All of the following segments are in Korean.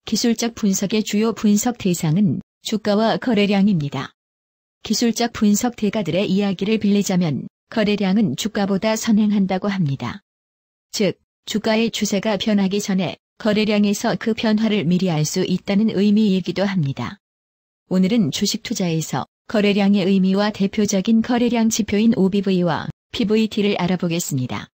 기술적 분석의 주요 분석 대상은 주가와 거래량입니다. 기술적 분석 대가들의 이야기를 빌리자면 거래량은 주가보다 선행한다고 합니다. 즉, 주가의 추세가 변하기 전에 거래량에서 그 변화를 미리 알 수 있다는 의미이기도 합니다. 오늘은 주식 투자에서 거래량의 의미와 대표적인 거래량 지표인 OBV와 PVT를 알아보겠습니다.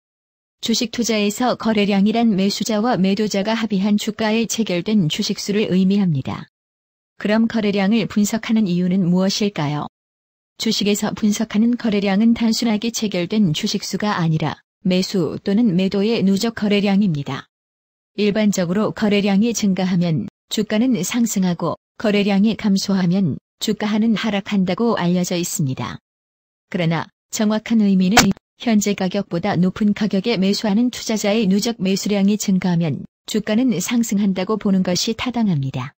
주식 투자에서 거래량이란 매수자와 매도자가 합의한 주가에 체결된 주식수를 의미합니다. 그럼 거래량을 분석하는 이유는 무엇일까요? 주식에서 분석하는 거래량은 단순하게 체결된 주식수가 아니라 매수 또는 매도의 누적 거래량입니다. 일반적으로 거래량이 증가하면 주가는 상승하고 거래량이 감소하면 주가는 하락한다고 알려져 있습니다. 그러나 정확한 의미는 현재 가격보다 높은 가격에 매수하는 투자자의 누적 매수량이 증가하면 주가는 상승한다고 보는 것이 타당합니다.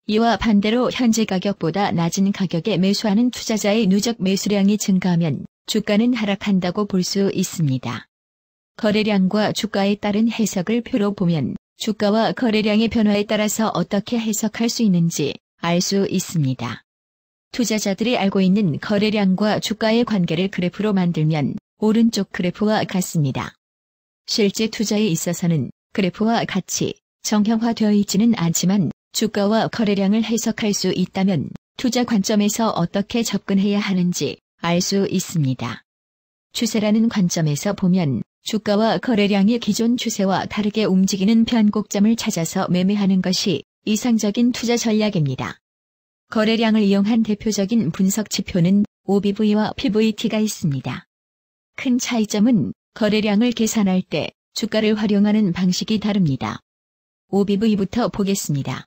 이와 반대로 현재 가격보다 낮은 가격에 매수하는 투자자의 누적 매수량이 증가하면 주가는 하락한다고 볼 수 있습니다. 거래량과 주가에 따른 해석을 표로 보면 주가와 거래량의 변화에 따라서 어떻게 해석할 수 있는지 알 수 있습니다. 투자자들이 알고 있는 거래량과 주가의 관계를 그래프로 만들면 오른쪽 그래프와 같습니다. 실제 투자에 있어서는 그래프와 같이 정형화되어 있지는 않지만 주가와 거래량을 해석할 수 있다면 투자 관점에서 어떻게 접근해야 하는지 알 수 있습니다. 추세라는 관점에서 보면 주가와 거래량이 기존 추세와 다르게 움직이는 변곡점을 찾아서 매매하는 것이 이상적인 투자 전략입니다. 거래량을 이용한 대표적인 분석 지표는 OBV와 PVT가 있습니다. 큰 차이점은 거래량을 계산할 때 주가를 활용하는 방식이 다릅니다. OBV부터 보겠습니다.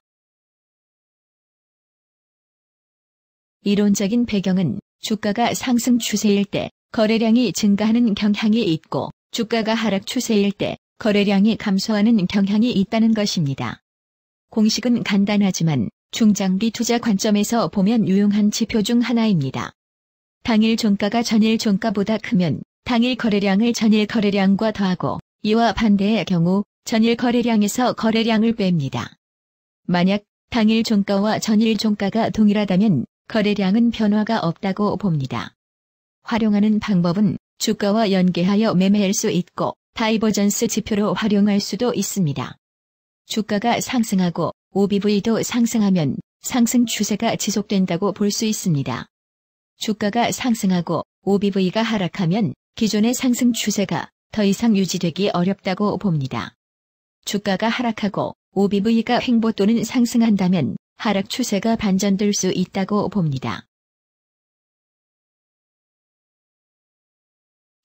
이론적인 배경은 주가가 상승 추세일 때 거래량이 증가하는 경향이 있고 주가가 하락 추세일 때 거래량이 감소하는 경향이 있다는 것입니다. 공식은 간단하지만 중장기 투자 관점에서 보면 유용한 지표 중 하나입니다. 당일 종가가 전일 종가보다 크면 당일 거래량을 전일 거래량과 더하고 이와 반대의 경우 전일 거래량에서 거래량을 뺍니다. 만약 당일 종가와 전일 종가가 동일하다면 거래량은 변화가 없다고 봅니다. 활용하는 방법은 주가와 연계하여 매매할 수 있고 다이버전스 지표로 활용할 수도 있습니다. 주가가 상승하고 OBV도 상승하면 상승 추세가 지속된다고 볼 수 있습니다. 주가가 상승하고 OBV가 하락하면 기존의 상승 추세가 더 이상 유지되기 어렵다고 봅니다. 주가가 하락하고 OBV가 횡보 또는 상승한다면 하락 추세가 반전될 수 있다고 봅니다.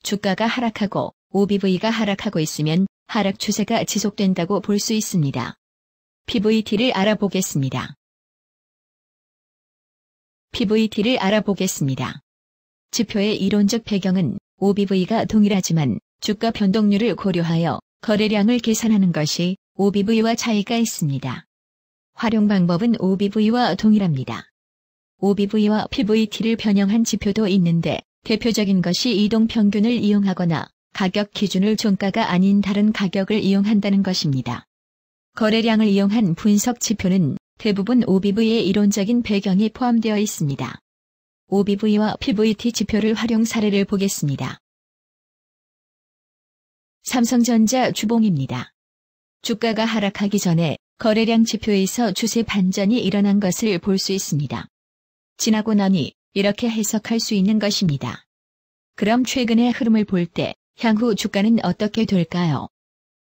주가가 하락하고 OBV가 하락하고 있으면 하락 추세가 지속된다고 볼 수 있습니다. PVT를 알아보겠습니다. 지표의 이론적 배경은 OBV가 동일하지만 주가 변동률을 고려하여 거래량을 계산하는 것이 OBV와 차이가 있습니다. 활용 방법은 OBV와 동일합니다. OBV와 PVT를 변형한 지표도 있는데 대표적인 것이 이동평균을 이용하거나 가격 기준을 종가가 아닌 다른 가격을 이용한다는 것입니다. 거래량을 이용한 분석 지표는 대부분 OBV의 이론적인 배경이 포함되어 있습니다. OBV와 PVT 지표를 활용 사례를 보겠습니다. 삼성전자 주봉입니다. 주가가 하락하기 전에 거래량 지표에서 추세 반전이 일어난 것을 볼 수 있습니다. 지나고 나니 이렇게 해석할 수 있는 것입니다. 그럼 최근의 흐름을 볼 때 향후 주가는 어떻게 될까요?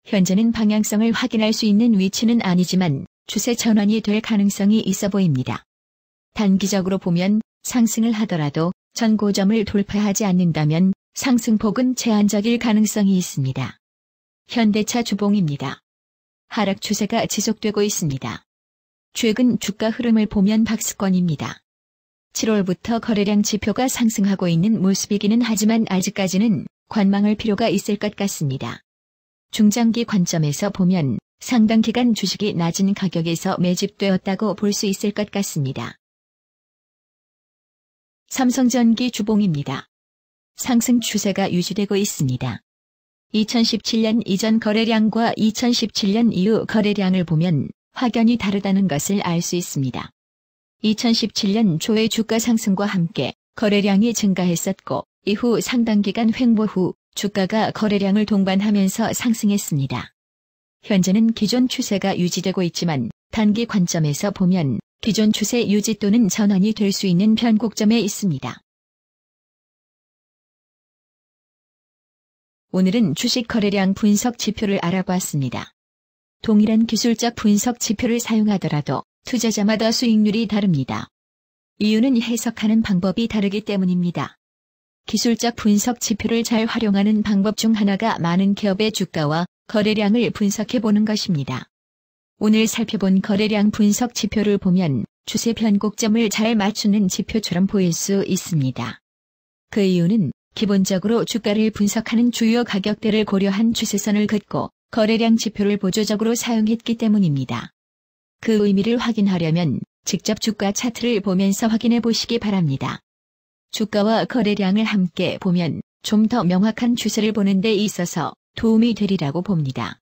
현재는 방향성을 확인할 수 있는 위치는 아니지만 추세 전환이 될 가능성이 있어 보입니다. 단기적으로 보면 상승을 하더라도 전 고점을 돌파하지 않는다면 상승폭은 제한적일 가능성이 있습니다. 현대차 주봉입니다. 하락 추세가 지속되고 있습니다. 최근 주가 흐름을 보면 박스권입니다. 7월부터 거래량 지표가 상승하고 있는 모습이기는 하지만 아직까지는 관망할 필요가 있을 것 같습니다. 중장기 관점에서 보면 상당 기간 주식이 낮은 가격에서 매집되었다고 볼 수 있을 것 같습니다. 삼성전기 주봉입니다. 상승 추세가 유지되고 있습니다. 2017년 이전 거래량과 2017년 이후 거래량을 보면 확연히 다르다는 것을 알 수 있습니다. 2017년 초의 주가 상승과 함께 거래량이 증가했었고 이후 상당 기간 횡보 후 주가가 거래량을 동반하면서 상승했습니다. 현재는 기존 추세가 유지되고 있지만 단기 관점에서 보면 기존 추세 유지 또는 전환이 될 수 있는 변곡점에 있습니다. 오늘은 주식 거래량 분석 지표를 알아봤습니다. 동일한 기술적 분석 지표를 사용하더라도 투자자마다 수익률이 다릅니다. 이유는 해석하는 방법이 다르기 때문입니다. 기술적 분석 지표를 잘 활용하는 방법 중 하나가 많은 기업의 주가와 거래량을 분석해보는 것입니다. 오늘 살펴본 거래량 분석 지표를 보면 추세 변곡점을 잘 맞추는 지표처럼 보일 수 있습니다. 그 이유는 기본적으로 주가를 분석하는 주요 가격대를 고려한 추세선을 긋고 거래량 지표를 보조적으로 사용했기 때문입니다. 그 의미를 확인하려면 직접 주가 차트를 보면서 확인해 보시기 바랍니다. 주가와 거래량을 함께 보면 좀 더 명확한 추세를 보는 데 있어서 도움이 되리라고 봅니다.